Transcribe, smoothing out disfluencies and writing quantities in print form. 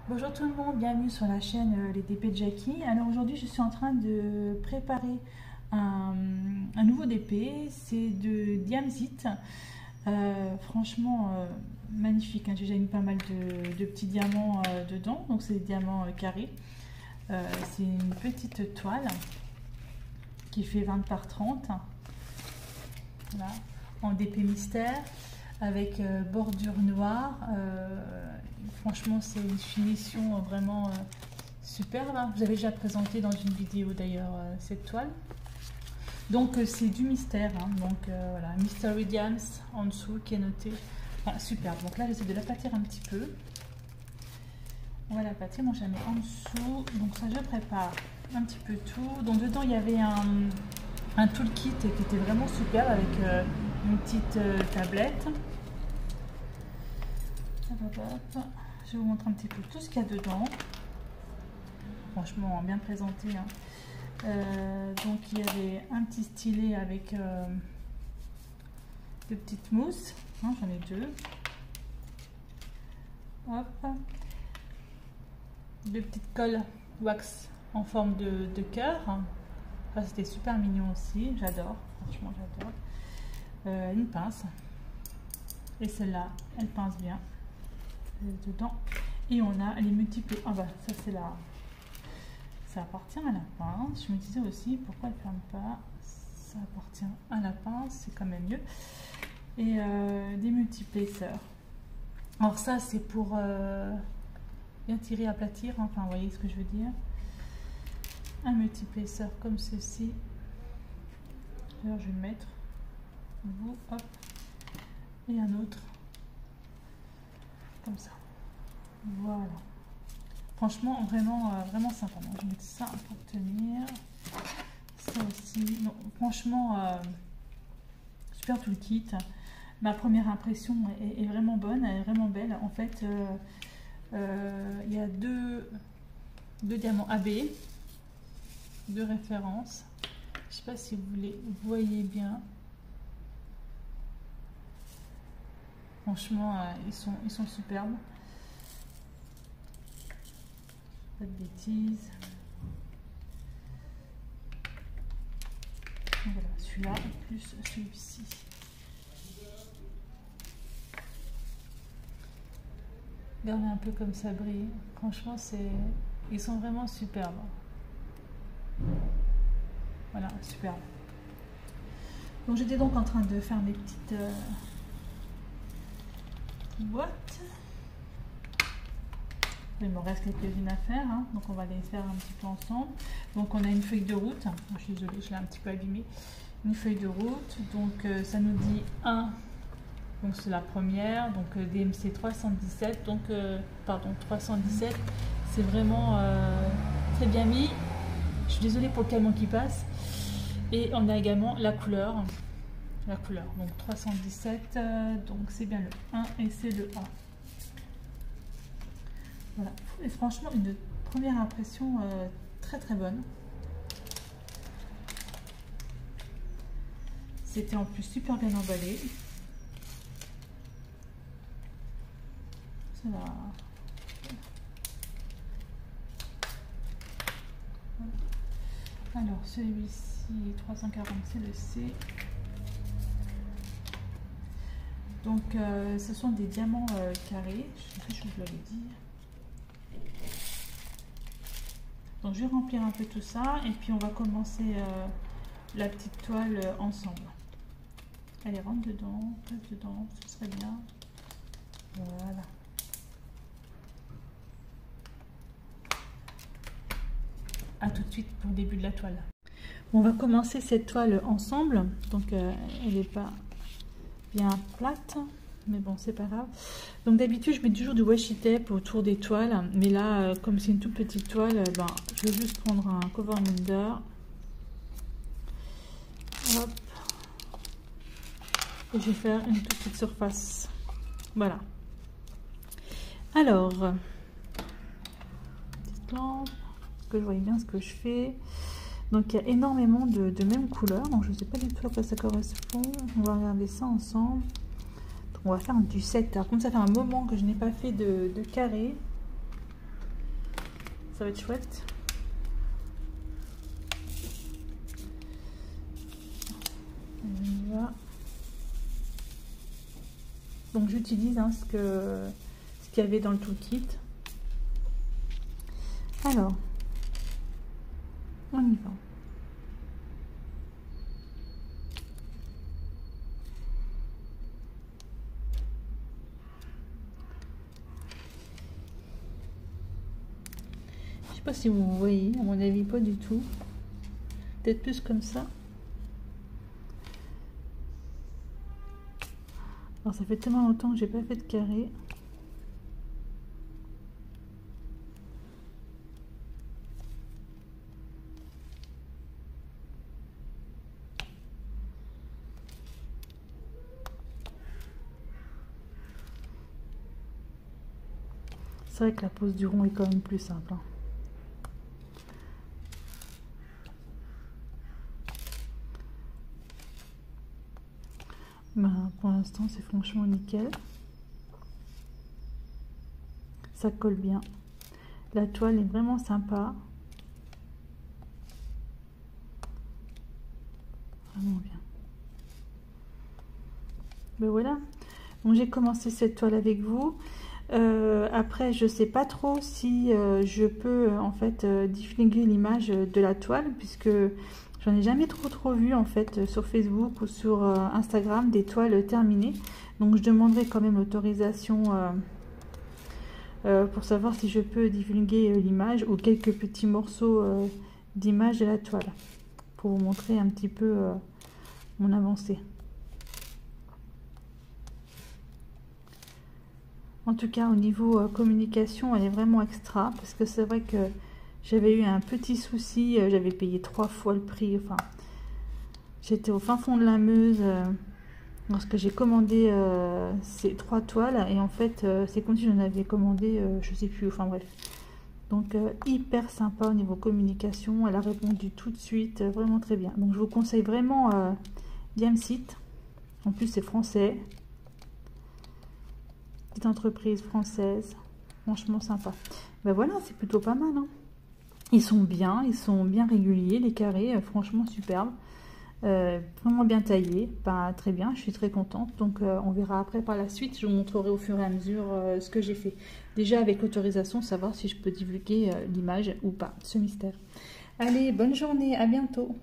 Bonjour tout le monde, bienvenue sur la chaîne Les DP de Jackie. Alors aujourd'hui je suis en train de préparer un nouveau DP, c'est de Diamzit. Franchement magnifique, hein. J'ai déjà mis pas mal de petits diamants dedans, donc c'est des diamants carrés. C'est une petite toile qui fait 20 par 30, voilà, en DP mystère avec bordure noire. Franchement c'est une finition vraiment superbe, hein. Je vous avais déjà présenté dans une vidéo d'ailleurs cette toile. Donc c'est du mystère, hein. Donc voilà, Mystery Diams en dessous qui est noté, enfin, superbe. Donc là j'essaie de l'aplatir un petit peu, on va l'aplatir, moi je la mets en dessous. Donc ça je prépare un petit peu tout. Donc dedans il y avait un toolkit qui était vraiment superbe avec une petite tablette. Je vais vous montrer un petit peu tout ce qu'il y a dedans. Franchement bien présenté, hein. Donc il y avait un petit stylet avec de petites mousses, hein, j'en ai deux. Hop. Deux petites colles wax en forme de cœur. Ça c'était super mignon aussi, j'adore, franchement j'adore. Une pince, et celle-là elle pince bien dedans. Et on a les multiples, ah bah ça c'est là, ça appartient à la pince. Je me disais aussi pourquoi elle ferme pas, ça appartient à la pince, c'est quand même mieux. Et des multiplaceurs. Alors ça c'est pour bien tirer, aplatir, enfin vous voyez ce que je veux dire. Un multiplaceur comme ceci. Alors je vais le mettre, vous, hop, et un autre comme ça. Voilà. Franchement vraiment sympa. Donc, je vais mettre ça pour tenir. Ça aussi. Non, franchement super tout le kit. Ma première impression est vraiment bonne, elle est vraiment belle. En fait, il y a deux diamants AB, deux références. Je sais pas si vous les voyez bien. Franchement, ils sont superbes. Pas de bêtises. Voilà, celui-là plus celui-ci. Regardez un peu comme ça brille. Franchement, ils sont vraiment superbes. Voilà, superbe. Donc j'étais donc en train de faire mes petites boîtes. Il me reste quelques-unes à faire, hein. Donc on va les faire un petit peu ensemble. Donc on a une feuille de route. Je suis désolée, je l'ai un petit peu abîmée. Une feuille de route. Donc ça nous dit 1. Donc c'est la première. Donc DMC 317. Donc pardon, 317. C'est vraiment très bien mis. Je suis désolée pour le camion qui passe. Et on a également la couleur. La couleur. Donc 317. Donc c'est bien le 1 et c'est le 1. Voilà. Et franchement, une première impression très très bonne. C'était en plus super bien emballé. Ça va. Alors celui-ci 340, c'est le C. Donc ce sont des diamants carrés. Je sais pas si je vous l'avais dit. Donc je vais remplir un peu tout ça et puis on va commencer la petite toile ensemble. Allez, rentre dedans, ce serait bien. Voilà. À tout de suite pour le début de la toile. On va commencer cette toile ensemble. Donc elle n'est pas bien plate, mais bon c'est pas grave. Donc d'habitude je mets toujours du washi tape autour des toiles, mais là comme c'est une toute petite toile, ben, je vais juste prendre un cover binder. Hop. Et je vais faire une toute petite surface. Voilà. Alors, petite lampe, que je voyais bien ce que je fais. Donc il y a énormément de mêmes couleurs, donc je ne sais pas du tout à quoi ça correspond. On va regarder ça ensemble. Donc, on va faire du 7. Alors comme ça fait un moment que je n'ai pas fait de carré, Ça va être chouette. On y va. Donc j'utilise ce qu'il y avait dans le toolkit. Alors, on y va. Je sais pas si vous voyez, à mon avis pas du tout. Peut-être plus comme ça. Alors ça fait tellement longtemps que j'ai pas fait de carré. C'est vrai que la pose du rond est quand même plus simple. Ben, pour l'instant, c'est franchement nickel. Ça colle bien. La toile est vraiment sympa. Vraiment bien. Ben voilà. Donc j'ai commencé cette toile avec vous. Après, je sais pas trop si je peux en fait déflinguer l'image de la toile, puisque j'en ai jamais trop vu en fait sur Facebook ou sur Instagram des toiles terminées. Donc je demanderai quand même l'autorisation pour savoir si je peux déflinguer l'image ou quelques petits morceaux d'image de la toile pour vous montrer un petit peu mon avancée. En tout cas, au niveau communication, elle est vraiment extra, parce que c'est vrai que j'avais eu un petit souci, j'avais payé 3 fois le prix, enfin, j'étais au fin fond de la Meuse lorsque j'ai commandé ces 3 toiles, et en fait, c'est comme si j'en avais commandé, je sais plus, enfin bref. Donc, hyper sympa au niveau communication, elle a répondu tout de suite, vraiment très bien. Donc, je vous conseille vraiment Diamsit, en plus c'est français. Entreprise française, franchement sympa. Ben voilà, c'est plutôt pas mal, hein. Ils sont bien réguliers, les carrés, franchement superbe, vraiment bien taillés, pas très bien, je suis très contente. Donc on verra après par la suite, je vous montrerai au fur et à mesure ce que j'ai fait. Déjà avec l'autorisation, savoir si je peux divulguer l'image ou pas, ce mystère. Allez, bonne journée, à bientôt.